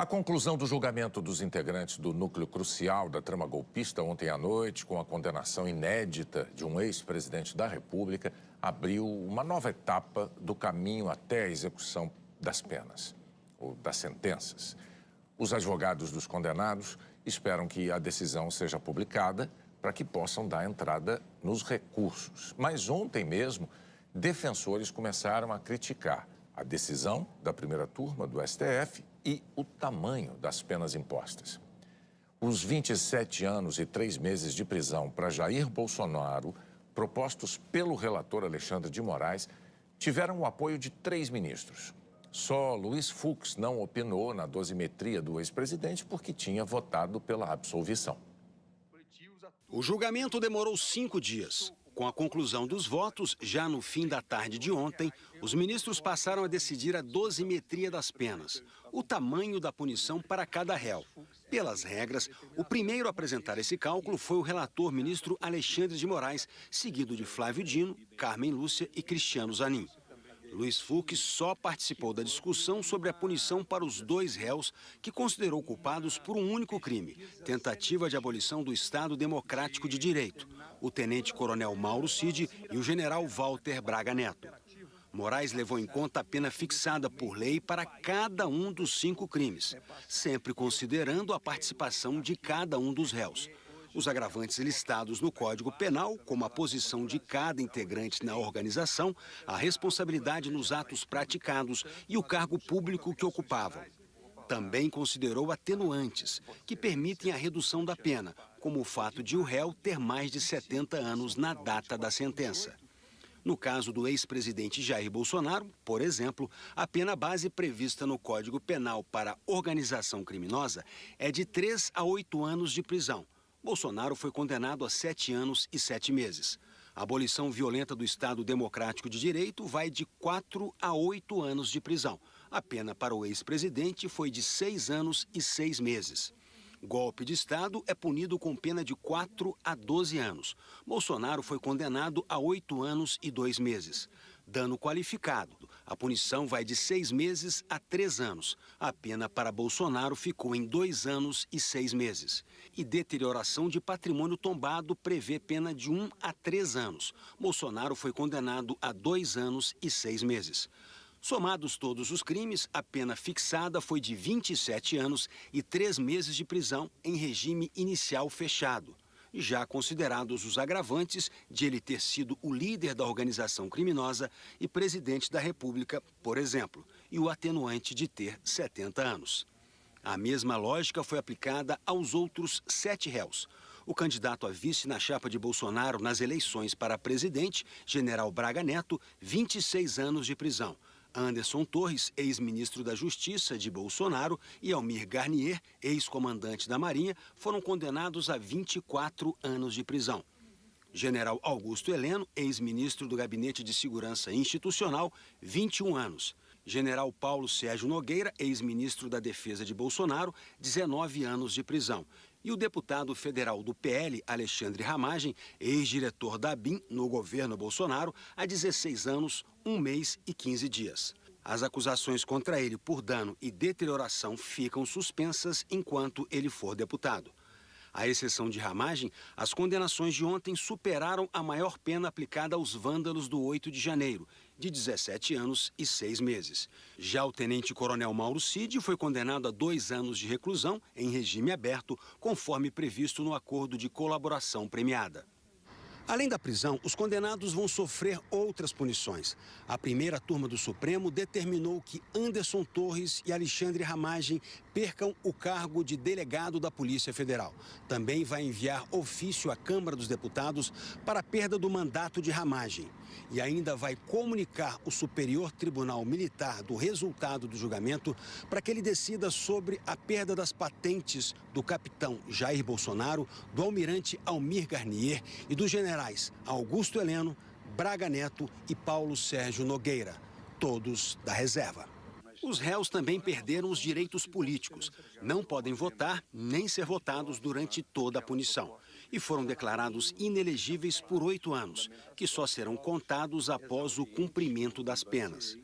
A conclusão do julgamento dos integrantes do núcleo crucial da trama golpista ontem à noite, com a condenação inédita de um ex-presidente da República, abriu uma nova etapa do caminho até a execução das penas, ou das sentenças. Os advogados dos condenados esperam que a decisão seja publicada para que possam dar entrada nos recursos. Mas ontem mesmo, defensores começaram a criticar a decisão da primeira turma do STF e o tamanho das penas impostas. Os 27 anos e 3 meses de prisão para Jair Bolsonaro, propostos pelo relator Alexandre de Moraes, tiveram o apoio de 3 ministros. Só Luiz Fux não opinou na dosimetria do ex-presidente porque tinha votado pela absolvição. O julgamento demorou 5 dias. Com a conclusão dos votos, já no fim da tarde de ontem, os ministros passaram a decidir a dosimetria das penas, o tamanho da punição para cada réu. Pelas regras, o primeiro a apresentar esse cálculo foi o relator ministro Alexandre de Moraes, seguido de Flávio Dino, Carmen Lúcia e Cristiano Zanin. Luiz Fux só participou da discussão sobre a punição para os 2 réus que considerou culpados por um único crime, tentativa de abolição do Estado Democrático de Direito, o tenente-coronel Mauro Cid e o general Walter Braga Neto. Moraes levou em conta a pena fixada por lei para cada um dos 5 crimes, sempre considerando a participação de cada um dos réus. Os agravantes listados no Código Penal, como a posição de cada integrante na organização, a responsabilidade nos atos praticados e o cargo público que ocupavam. Também considerou atenuantes, que permitem a redução da pena, como o fato de o réu ter mais de 70 anos na data da sentença. No caso do ex-presidente Jair Bolsonaro, por exemplo, a pena base prevista no Código Penal para organização criminosa é de 3 a 8 anos de prisão. Bolsonaro foi condenado a 7 anos e 7 meses. A abolição violenta do Estado Democrático de Direito vai de 4 a 8 anos de prisão. A pena para o ex-presidente foi de 6 anos e 6 meses. Golpe de Estado é punido com pena de 4 a 12 anos. Bolsonaro foi condenado a 8 anos e 2 meses. Dano qualificado. A punição vai de 6 meses a 3 anos. A pena para Bolsonaro ficou em 2 anos e 6 meses. E deterioração de patrimônio tombado prevê pena de 1 a 3 anos. Bolsonaro foi condenado a 2 anos e 6 meses. Somados todos os crimes, a pena fixada foi de 27 anos e 3 meses de prisão em regime inicial fechado. Já considerados os agravantes de ele ter sido o líder da organização criminosa e presidente da República, por exemplo, e o atenuante de ter 70 anos. A mesma lógica foi aplicada aos outros 7 réus. O candidato a vice na chapa de Bolsonaro nas eleições para presidente, general Braga Neto, 26 anos de prisão. Anderson Torres, ex-ministro da Justiça de Bolsonaro, e Almir Garnier, ex-comandante da Marinha, foram condenados a 24 anos de prisão. General Augusto Heleno, ex-ministro do Gabinete de Segurança Institucional, 21 anos. General Paulo Sérgio Nogueira, ex-ministro da Defesa de Bolsonaro, 19 anos de prisão. E o deputado federal do PL, Alexandre Ramagem, ex-diretor da ABIN no governo Bolsonaro, há 16 anos, 1 mês e 15 dias. As acusações contra ele por dano e deterioração ficam suspensas enquanto ele for deputado. À exceção de Ramagem, as condenações de ontem superaram a maior pena aplicada aos vândalos do 8 de janeiro, de 17 anos e 6 meses. Já o tenente-coronel Mauro Cid foi condenado a 2 anos de reclusão em regime aberto, conforme previsto no acordo de colaboração premiada. Além da prisão, os condenados vão sofrer outras punições. A primeira turma do Supremo determinou que Anderson Torres e Alexandre Ramagem percam o cargo de delegado da Polícia Federal. Também vai enviar ofício à Câmara dos Deputados para a perda do mandato de Ramagem. E ainda vai comunicar o Superior Tribunal Militar do resultado do julgamento para que ele decida sobre a perda das patentes do capitão Jair Bolsonaro, do almirante Almir Garnier e dos generais Augusto Heleno, Braga Neto e Paulo Sérgio Nogueira, todos da reserva. Os réus também perderam os direitos políticos. Não podem votar nem ser votados durante toda a punição. E foram declarados inelegíveis por 8 anos, que só serão contados após o cumprimento das penas.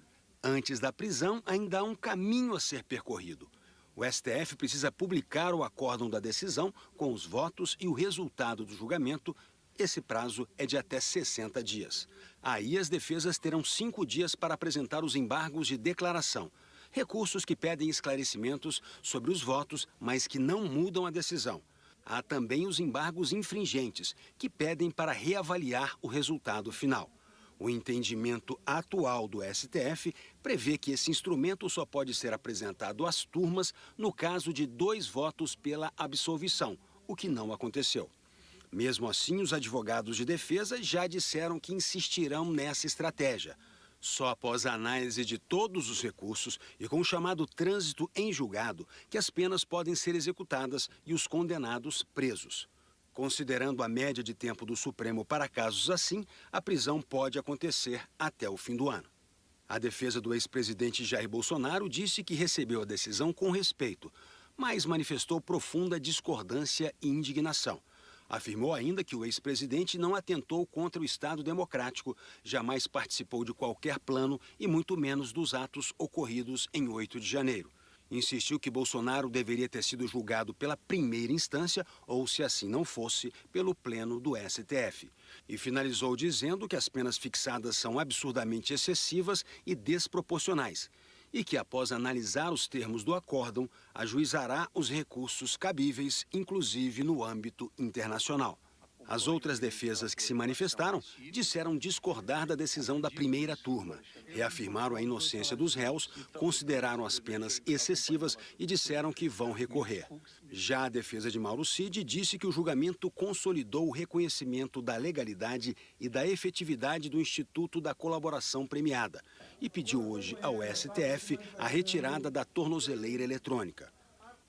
Antes da prisão, ainda há um caminho a ser percorrido. O STF precisa publicar o acórdão da decisão com os votos e o resultado do julgamento. Esse prazo é de até 60 dias. Aí as defesas terão 5 dias para apresentar os embargos de declaração. Recursos que pedem esclarecimentos sobre os votos, mas que não mudam a decisão. Há também os embargos infringentes, que pedem para reavaliar o resultado final. O entendimento atual do STF prevê que esse instrumento só pode ser apresentado às turmas no caso de 2 votos pela absolvição, o que não aconteceu. Mesmo assim, os advogados de defesa já disseram que insistirão nessa estratégia. Só após a análise de todos os recursos e com o chamado trânsito em julgado, que as penas podem ser executadas e os condenados presos. Considerando a média de tempo do Supremo para casos assim, a prisão pode acontecer até o fim do ano. A defesa do ex-presidente Jair Bolsonaro disse que recebeu a decisão com respeito, mas manifestou profunda discordância e indignação. Afirmou ainda que o ex-presidente não atentou contra o Estado democrático, jamais participou de qualquer plano e muito menos dos atos ocorridos em 8 de janeiro. Insistiu que Bolsonaro deveria ter sido julgado pela primeira instância ou, se assim não fosse, pelo pleno do STF. E finalizou dizendo que as penas fixadas são absurdamente excessivas e desproporcionais e que, após analisar os termos do acórdão, ajuizará os recursos cabíveis, inclusive no âmbito internacional. As outras defesas que se manifestaram disseram discordar da decisão da primeira turma, reafirmaram a inocência dos réus, consideraram as penas excessivas e disseram que vão recorrer. Já a defesa de Mauro Cid disse que o julgamento consolidou o reconhecimento da legalidade e da efetividade do Instituto da Colaboração Premiada e pediu hoje ao STF a retirada da tornozeleira eletrônica.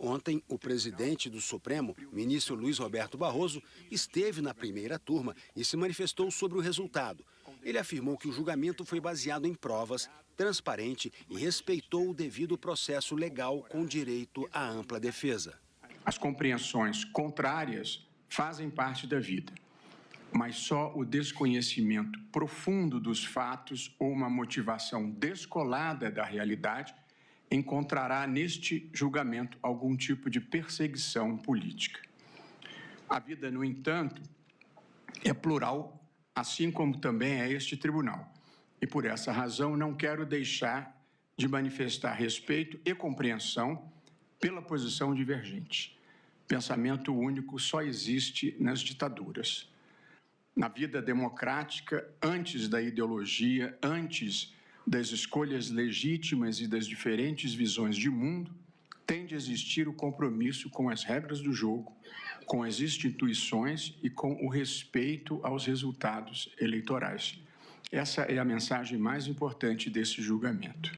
Ontem, o presidente do Supremo, ministro Luiz Roberto Barroso, esteve na primeira turma e se manifestou sobre o resultado. Ele afirmou que o julgamento foi baseado em provas, transparente e respeitou o devido processo legal com direito à ampla defesa. As compreensões contrárias fazem parte da vida, mas só o desconhecimento profundo dos fatos ou uma motivação descolada da realidade encontrará neste julgamento algum tipo de perseguição política. A vida, no entanto, é plural, assim como também é este tribunal. E por essa razão não quero deixar de manifestar respeito e compreensão pela posição divergente. Pensamento único só existe nas ditaduras. Na vida democrática, antes da ideologia, antes das escolhas legítimas e das diferentes visões de mundo, tem de existir o compromisso com as regras do jogo, com as instituições e com o respeito aos resultados eleitorais. Essa é a mensagem mais importante desse julgamento.